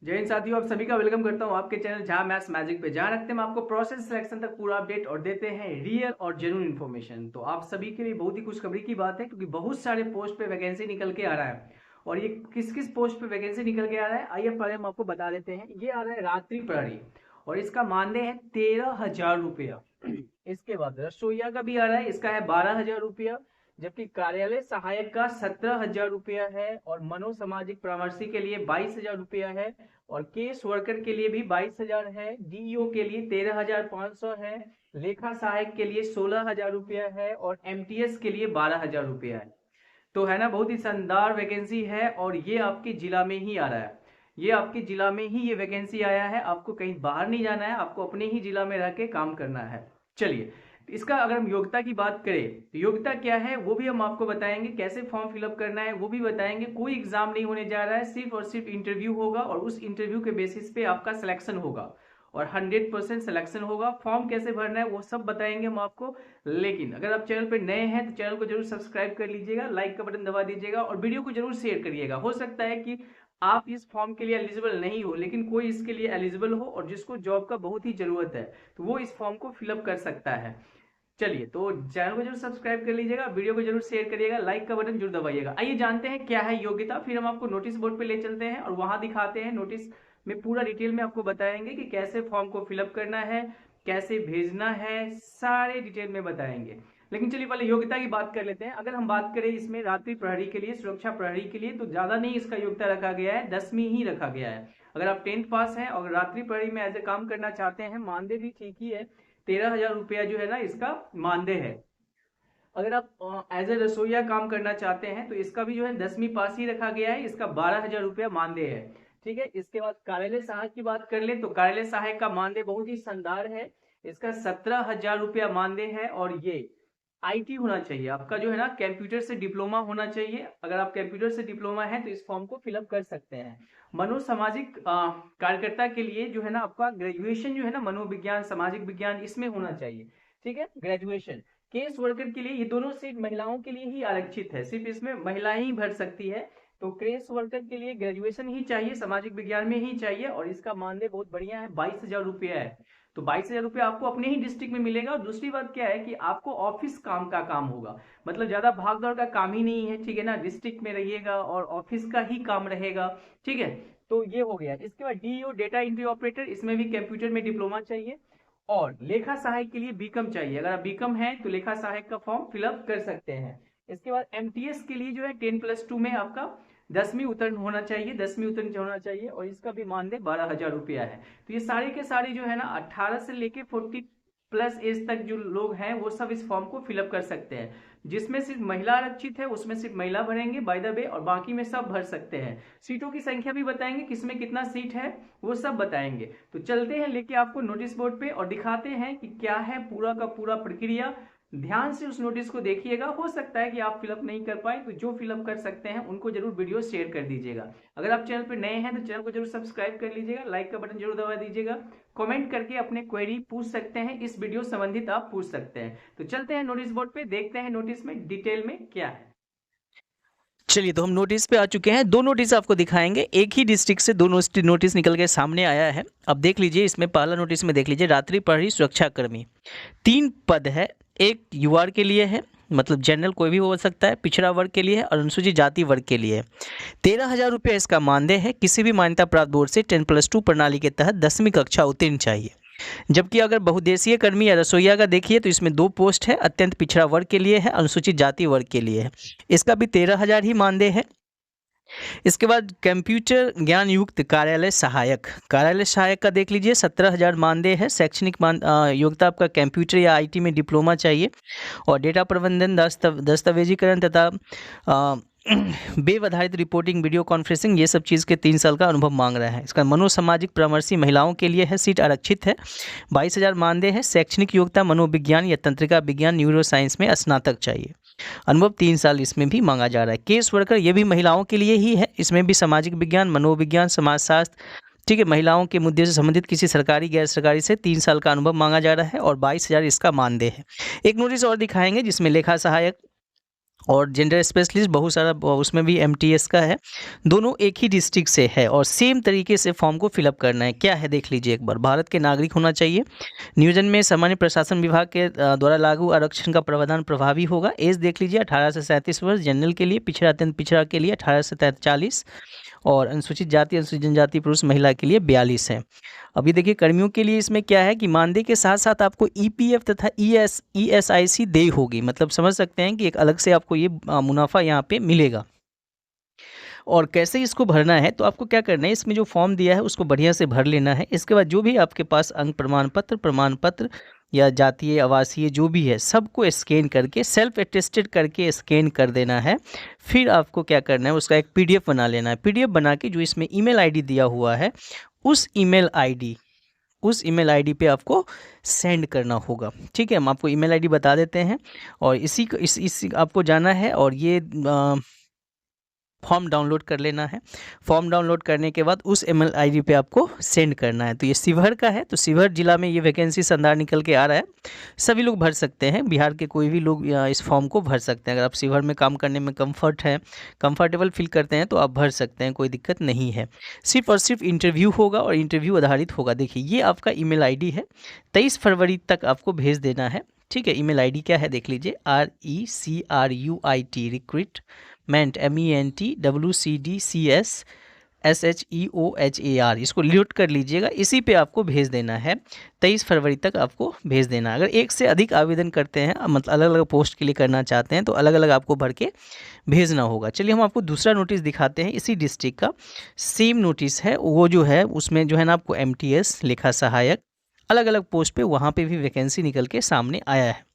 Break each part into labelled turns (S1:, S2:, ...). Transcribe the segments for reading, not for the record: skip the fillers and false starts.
S1: जय हिंद साथियों, आप सभी का वेलकम करता हूं आपके चैनल जहां मैथ्स मैजिक पे। जहां रखते हैं हम आपको प्रोसेस सिलेक्शन तक पूरा अपडेट और देते हैं रियल और जेन्युइन इन्फॉर्मेशन। तो आप सभी के लिए बहुत ही खुशखबरी की बात है, क्योंकि बहुत सारे पोस्ट पे वैकेंसी निकल के आ रहा है। और ये किस किस पोस्ट पे वैकेंसी निकल के आ रहा है, आइए पहले हम आपको बता देते हैं। ये आ रहा है रात्रि प्रहरी, और इसका मानदेय है 13,000 रुपया। इसके बाद रसोईया का भी आ रहा है, इसका है 12,000 रुपया। जबकि कार्यालय सहायक का 17,000 रुपया है, और मनोसामाजिक परामर्शी के लिए 22,000 रुपया है, और केस वर्कर के लिए भी 22,000 है, डीईओ के लिए 13,500 है, लेखा सहायक के लिए 16,000 रुपया है, और एमटीएस के लिए 12,000 रुपया है। तो है ना, बहुत ही शानदार वैकेंसी है, और ये आपके जिला में ही आ रहा है। ये आपके जिला में ही ये वैकेंसी आया है, आपको कहीं बाहर नहीं जाना है, आपको अपने ही जिला में रह के काम करना है। चलिए, इसका अगर हम योग्यता की बात करें तो योग्यता क्या है वो भी हम आपको बताएंगे, कैसे फॉर्म फिलअप करना है वो भी बताएंगे। कोई एग्जाम नहीं होने जा रहा है, सिर्फ और सिर्फ इंटरव्यू होगा, और उस इंटरव्यू के बेसिस पे आपका सिलेक्शन होगा, और 100% सिलेक्शन होगा। फॉर्म कैसे भरना है वो सब बताएंगे हम आपको। लेकिन अगर आप चैनल पर नए हैं तो चैनल को जरूर सब्सक्राइब कर लीजिएगा, लाइक का बटन दबा दीजिएगा, और वीडियो को जरूर शेयर करिएगा। हो सकता है कि आप इस फॉर्म के लिए एलिजिबल नहीं हो, लेकिन कोई इसके लिए एलिजिबल हो और जिसको जॉब का बहुत ही जरूरत है, तो वो इस फॉर्म को फिलअप कर सकता है। चलिए, तो चैनल को जरूर सब्सक्राइब कर लीजिएगा, वीडियो को जरूर शेयर करिएगा, लाइक का बटन जरूर दबाइएगा। आइए जानते हैं क्या है योग्यता, फिर हम आपको नोटिस बोर्ड पे ले चलते हैं और वहां दिखाते हैं। नोटिस में पूरा डिटेल में आपको बताएंगे कि कैसे फॉर्म को फिलअप करना है, कैसे भेजना है, सारे डिटेल में बताएंगे। लेकिन चलिए पहले योग्यता की बात कर लेते हैं। अगर हम बात करें इसमें रात्रि प्रहरी के लिए, सुरक्षा प्रहरी के लिए, तो ज्यादा नहीं इसका योग्यता रखा गया है, 10वीं ही रखा गया है। अगर आप 10th पास हैं और रात्रि प्रहरी में ऐसे काम करना चाहते हैं, मानदेय भी ठीक ही है, 13,000 रुपया जो है ना इसका मानदेय है। अगर आप एज ए रसोईया काम करना चाहते हैं तो इसका भी जो है 10वीं पास ही रखा गया है, इसका 12,000 रुपया मानदेय है। ठीक है, इसके बाद कार्यालय सहायक की बात कर ले तो कार्यालय सहायक का मानदेय बहुत ही शानदार है, इसका 17,000 रुपया मानदेय है। और ये आईटी होना चाहिए, आपका जो है ना कंप्यूटर से डिप्लोमा होना चाहिए। अगर आप कंप्यूटर से डिप्लोमा है तो इस फॉर्म को फिलअप कर सकते हैं। मनोसामाजिक कार्यकर्ता के लिए जो है ना आपका ग्रेजुएशन जो है ना मनोविज्ञान सामाजिक विज्ञान इसमें होना चाहिए। ठीक है, ग्रेजुएशन। केस वर्कर के लिए ये दोनों सीट महिलाओं के लिए ही आरक्षित है, सिर्फ इसमें महिलाएं ही भर सकती है। तो केस वर्कर के लिए ग्रेजुएशन ही चाहिए, सामाजिक विज्ञान में ही चाहिए, और इसका मानदेय बहुत बढ़िया है, 22,000 रुपया है। तो 22,000 रुपया आपको अपने ही डिस्ट्रिक्ट में मिलेगा। और दूसरी बात क्या है कि आपको ऑफिस काम का काम होगा, मतलब ज्यादा भाग दौड़ का काम ही नहीं है। ठीक है ना, डिस्ट्रिक्ट में रहिएगा और ऑफिस का ही काम रहेगा। ठीक है, तो ये हो गया। इसके बाद डीईओ डेटा एंट्री ऑपरेटर, इसमें भी कंप्यूटर में डिप्लोमा चाहिए। और लेखा सहायक के लिए बीकॉम चाहिए, अगर आप बीकॉम है तो लेखा सहायक का फॉर्म फिलअप कर सकते हैं। इसके बाद एमटीएस के लिए जो है 10+2 में आपका 10वीं उत्तीर्ण होना चाहिए, 10वीं उत्तीर्ण होना चाहिए, और इसका भी मानदेय 12,000 रुपया है। तो ये सारे के सारे जो है ना 18 से लेके 40 प्लस एज तक जो लोग हैं वो सब इस फॉर्म को फिलअप कर सकते हैं। जिसमें सिर्फ महिला आरक्षित है उसमें सिर्फ महिला भरेंगे बाय द वे, और बाकी में सब भर सकते हैं। सीटों की संख्या भी बताएंगे, किसमें कितना सीट है वो सब बताएंगे। तो चलते हैं लेके आपको नोटिस बोर्ड पे और दिखाते हैं कि क्या है पूरा का पूरा प्रक्रिया। ध्यान से उस नोटिस को देखिएगा, हो सकता है कि आप फिलअप नहीं कर पाए, तो जो फिलअप कर सकते हैं उनको जरूर वीडियो शेयर कर दीजिएगा। अगर आप चैनल पर नए हैं तो चैनल को जरूर सब्सक्राइब कर लीजिएगा, लाइक का बटन जरूर दबा दीजिएगा, कमेंट करके अपने क्वेरी पूछ सकते हैं, इस वीडियो संबंधित आप पूछ सकते हैं। तो चलते हैं नोटिस बोर्ड पे, देखते हैं नोटिस में डिटेल में क्या है।
S2: चलिए, तो हम नोटिस पे आ चुके हैं। दो नोटिस आपको दिखाएंगे, एक ही डिस्ट्रिक्ट से दो नोटिस निकल के सामने आया है। अब देख लीजिए, इसमें पहला नोटिस में देख लीजिए, रात्रि प्रहरी सुरक्षाकर्मी, 3 पद है। एक यूआर के लिए है, मतलब जनरल कोई भी हो सकता है, पिछड़ा वर्ग के लिए है, और अनुसूचित जाति वर्ग के लिए है। 13,000 रुपये इसका मानदेय है। किसी भी मान्यता प्राप्त बोर्ड से 10+2 प्रणाली के तहत 10वीं कक्षा उत्तीर्ण चाहिए। जबकि अगर बहुउद्देशीय कर्मी या रसोईया का देखिए तो इसमें 2 पोस्ट है, अत्यंत पिछड़ा वर्ग के लिए है, अनुसूचित जाति वर्ग के लिए है। इसका भी 13,000 ही मानदेय है। इसके बाद कंप्यूटर ज्ञान युक्त कार्यालय सहायक का देख लीजिए, 17,000 मानदेय है। शैक्षणिक योग्यता आपका कंप्यूटर या आईटी में डिप्लोमा चाहिए, और डेटा प्रबंधन दस्तावेजीकरण तथा वेब आधारित रिपोर्टिंग वीडियो कॉन्फ्रेंसिंग ये सब चीज़ के 3 साल का अनुभव मांग रहा है। इसका मनोसामाजिक परामर्शी महिलाओं के लिए है, सीट आरक्षित है, 22,000 मानदेय है। शैक्षणिक योग्यता मनोविज्ञान या तंत्रिका विज्ञान न्यूरो साइंस में स्नातक चाहिए, अनुभव 3 साल इसमें भी मांगा जा रहा है। केस वर्कर ये भी महिलाओं के लिए ही है, इसमें भी सामाजिक विज्ञान मनोविज्ञान समाजशास्त्र, ठीक है, महिलाओं के मुद्दे से संबंधित किसी सरकारी गैर सरकारी से 3 साल का अनुभव मांगा जा रहा है, और 22,000 इसका मानदेय है। एक नोटिस और दिखाएंगे जिसमें लेखा सहायक और जेंडर स्पेशलिस्ट बहुत सारा उसमें भी एमटीएस का है, दोनों एक ही डिस्ट्रिक्ट से है और सेम तरीके से फॉर्म को फिलअप करना है। क्या है देख लीजिए एक बार। भारत के नागरिक होना चाहिए, नियोजन में सामान्य प्रशासन विभाग के द्वारा लागू आरक्षण का प्रावधान प्रभावी होगा। एज देख लीजिए 18 से 37 वर्ष, जनरल के लिए, पिछड़ा अत्यंत पिछड़ा के लिए 18 से 43 और अनुसूचित जाति अनुसूचित जनजाति पुरुष महिला के लिए 42 है। अभी देखिए कर्मियों के लिए इसमें क्या है कि मानदेय के साथ साथ आपको ईपीएफ तथा ईएसआईसी देय होगी, मतलब समझ सकते हैं कि एक अलग से आपको ये मुनाफा यहाँ पे मिलेगा। और कैसे इसको भरना है, तो आपको क्या करना है, इसमें जो फॉर्म दिया है उसको बढ़िया से भर लेना है। इसके बाद जो भी आपके पास अंक प्रमाण पत्र या जातीय आवासीय जो भी है सबको स्कैन करके सेल्फ अटेस्टेड करके स्कैन कर देना है। फिर आपको क्या करना है, उसका एक पीडीएफ बना लेना है। पीडीएफ बना के जो इसमें ईमेल आईडी दिया हुआ है उस ईमेल आईडी पे आपको सेंड करना होगा। ठीक है, हम आपको ईमेल आईडी बता देते हैं और इसी आपको जाना है और ये फॉर्म डाउनलोड कर लेना है। फॉर्म डाउनलोड करने के बाद उस ईमेल आईडी पे आपको सेंड करना है। तो ये शिवहर का है, तो शिवहर जिला में ये वैकेंसी संधार निकल के आ रहा है। सभी लोग भर सकते हैं, बिहार के कोई भी लोग इस फॉर्म को भर सकते हैं। अगर आप शिवहर में काम करने में कंफर्टेबल फील करते हैं तो आप भर सकते हैं, कोई दिक्कत नहीं है। सिर्फ और सिर्फ इंटरव्यू होगा और इंटरव्यू आधारित होगा। देखिए ये आपका ईमेल आईडी है, 23 फरवरी तक आपको भेज देना है। ठीक है, ईमेल आईडी क्या है देख लीजिए, RECRUIT रिक्रूटमेंट MENTWCDCSSHEOHAR, इसको नोट कर लीजिएगा। इसी पे आपको भेज देना है, 23 फरवरी तक आपको भेज देना है। अगर एक से अधिक आवेदन करते हैं, मतलब अलग अलग पोस्ट के लिए करना चाहते हैं, तो अलग अलग आपको भर के भेजना होगा। चलिए हम आपको दूसरा नोटिस दिखाते हैं, इसी डिस्ट्रिक्ट का सेम नोटिस है। वो जो है उसमें जो है ना आपको MTS लेखा सहायक अलग अलग पोस्ट पे वहाँ पे भी वैकेंसी निकल के सामने आया है।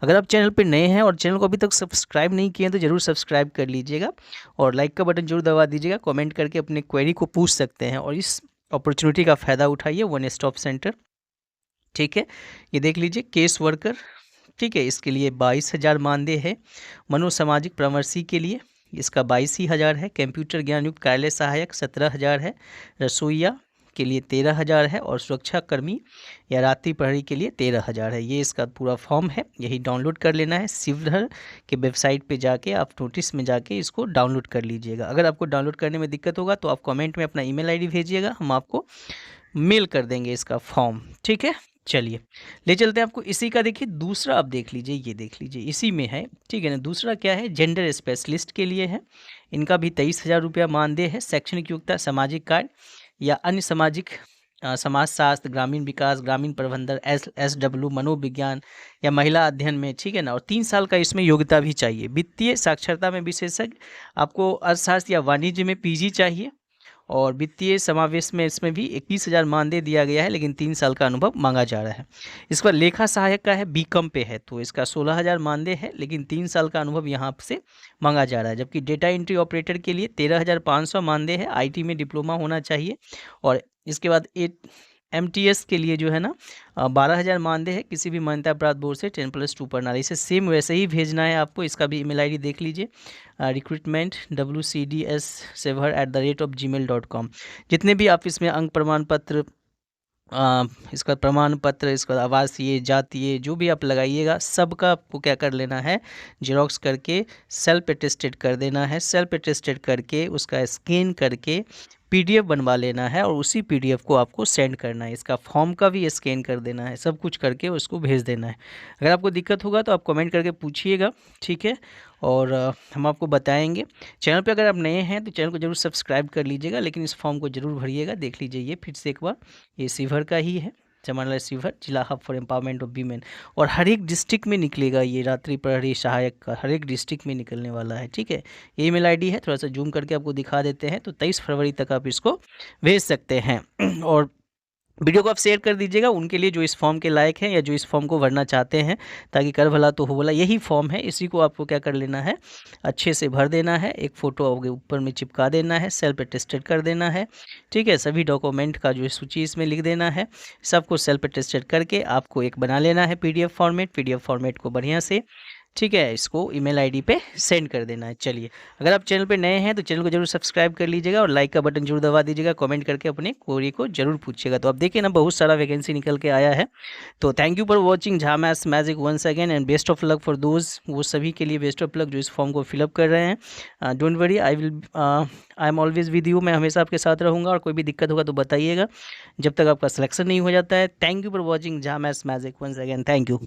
S2: अगर आप चैनल पे नए हैं और चैनल को अभी तक सब्सक्राइब नहीं किए हैं तो ज़रूर सब्सक्राइब कर लीजिएगा और लाइक का बटन जरूर दबा दीजिएगा। कमेंट करके अपने क्वेरी को पूछ सकते हैं और इस अपॉर्चुनिटी का फ़ायदा उठाइए। वन स्टॉप सेंटर, ठीक है, ये देख लीजिए केस वर्कर। ठीक है, इसके लिए 22,000 मानदेय है। मनोसामाजिक परामर्शी के लिए इसका 22,000 है। कंप्यूटर ज्ञान युक्त कार्यालय सहायक 17,000 है। रसोईया के लिए 13,000 है और सुरक्षा कर्मी या रात्रि प्रहरी के लिए 13,000 है। ये इसका पूरा फॉर्म है, यही डाउनलोड कर लेना है। शिवहर के वेबसाइट पे जाके आप नोटिस में जाके इसको डाउनलोड कर लीजिएगा। अगर आपको डाउनलोड करने में दिक्कत होगा तो आप कमेंट में अपना ईमेल आईडी भेजिएगा, हम आपको मेल कर देंगे इसका फॉर्म। ठीक है, चलिए ले चलते हैं आपको इसी का। देखिए दूसरा आप देख लीजिए, ये देख लीजिए इसी में है। ठीक है ना, दूसरा क्या है, जेंडर स्पेशलिस्ट के लिए है। इनका भी 23,000 रुपया मानदेय है। शैक्षणिक योग्यता सामाजिक कार्य या अन्य सामाजिक समाजशास्त्र, ग्रामीण विकास, ग्रामीण प्रबंधन, SW, मनोविज्ञान या महिला अध्ययन में। ठीक है ना, और 3 साल का इसमें योग्यता भी चाहिए। वित्तीय साक्षरता में विशेषज्ञ, आपको अर्थशास्त्र या वाणिज्य में PG चाहिए और वित्तीय समावेश में इसमें भी 21,000 मानदेय दिया गया है, लेकिन 3 साल का अनुभव मांगा जा रहा है। इस पर लेखा सहायक का है, BCom पे है, तो इसका 16,000 मानदेय है, लेकिन 3 साल का अनुभव यहाँ से मांगा जा रहा है। जबकि डेटा एंट्री ऑपरेटर के लिए 13,500 मानदेय है, IT में डिप्लोमा होना चाहिए। और इसके बाद MTS के लिए जो है ना 12,000 मानदेय है, किसी भी मान्यता प्राप्त बोर्ड से 10+2 प्रणाली से। सेम वैसे ही भेजना है आपको। इसका भी ईमेल आईडी देख लीजिए, रिक्रूटमेंट WCDS7@gmail.com। जितने भी आप इसमें अंक प्रमाण पत्र, इसका प्रमाण पत्र, इसका आवासीय, जातीय जो भी आप लगाइएगा सबका आपको क्या कर लेना है, जेरोक्स करके सेल्फ अटेस्टेड कर देना है। सेल्फ अटेस्टेड करके उसका स्कैन करके PDF बनवा लेना है और उसी PDF को आपको सेंड करना है। इसका फॉर्म का भी स्कैन कर देना है, सब कुछ करके उसको भेज देना है। अगर आपको दिक्कत होगा तो आप कमेंट करके पूछिएगा, ठीक है, और हम आपको बताएंगे। चैनल पे अगर आप नए हैं तो चैनल को जरूर सब्सक्राइब कर लीजिएगा, लेकिन इस फॉर्म को जरूर भरिएगा। देख लीजिए ये फिर से एक बार, ये शिवहर का ही है, चमारलाल शिवहर, जिला hub for empowerment of women. और हर एक डिस्ट्रिक्ट में निकलेगा ये रात्रि प्रहरी सहायक का, हर एक डिस्ट्रिक्ट में निकलने वाला है। ठीक है, ये ईमेल आईडी है, थोड़ा सा जूम करके आपको दिखा देते हैं। तो 23 फरवरी तक आप इसको भेज सकते हैं। और वीडियो को आप शेयर कर दीजिएगा उनके लिए जो इस फॉर्म के लायक हैं या जो इस फॉर्म को भरना चाहते हैं, ताकि कर भला तो हो भला। यही फॉर्म है, इसी को आपको क्या कर लेना है, अच्छे से भर देना है। एक फ़ोटो ऊपर में चिपका देना है, सेल्फ अटेस्टेड कर देना है। ठीक है, सभी डॉक्यूमेंट का जो सूची इसमें लिख देना है। सबको सेल्फ अटेस्टेड करके आपको एक बना लेना है PDF फॉर्मेट। PDF फॉर्मेट को बढ़िया से ठीक है, इसको ईमेल आईडी पे सेंड कर देना है। चलिए, अगर आप चैनल पे नए हैं तो चैनल को जरूर सब्सक्राइब कर लीजिएगा और लाइक का बटन जरूर दबा दीजिएगा, कमेंट करके अपने क्वेरी को जरूर पूछिएगा। तो अब देखिए ना, बहुत सारा वैकेंसी निकल के आया है। तो thank you for watching Jha maths magic once again and best of luck for those, वो सभी के लिए बेस्ट ऑफ लक जो इस फॉर्म को फिलअप कर रहे हैं। Don't worry, I am always with you, मैं हमेशा आपके साथ रहूँगा और कोई भी दिक्कत होगा तो बताइएगा जब तक आपका सिलेक्शन नहीं हो जाता है। Thank you for watching Jha maths magic once again, thank you.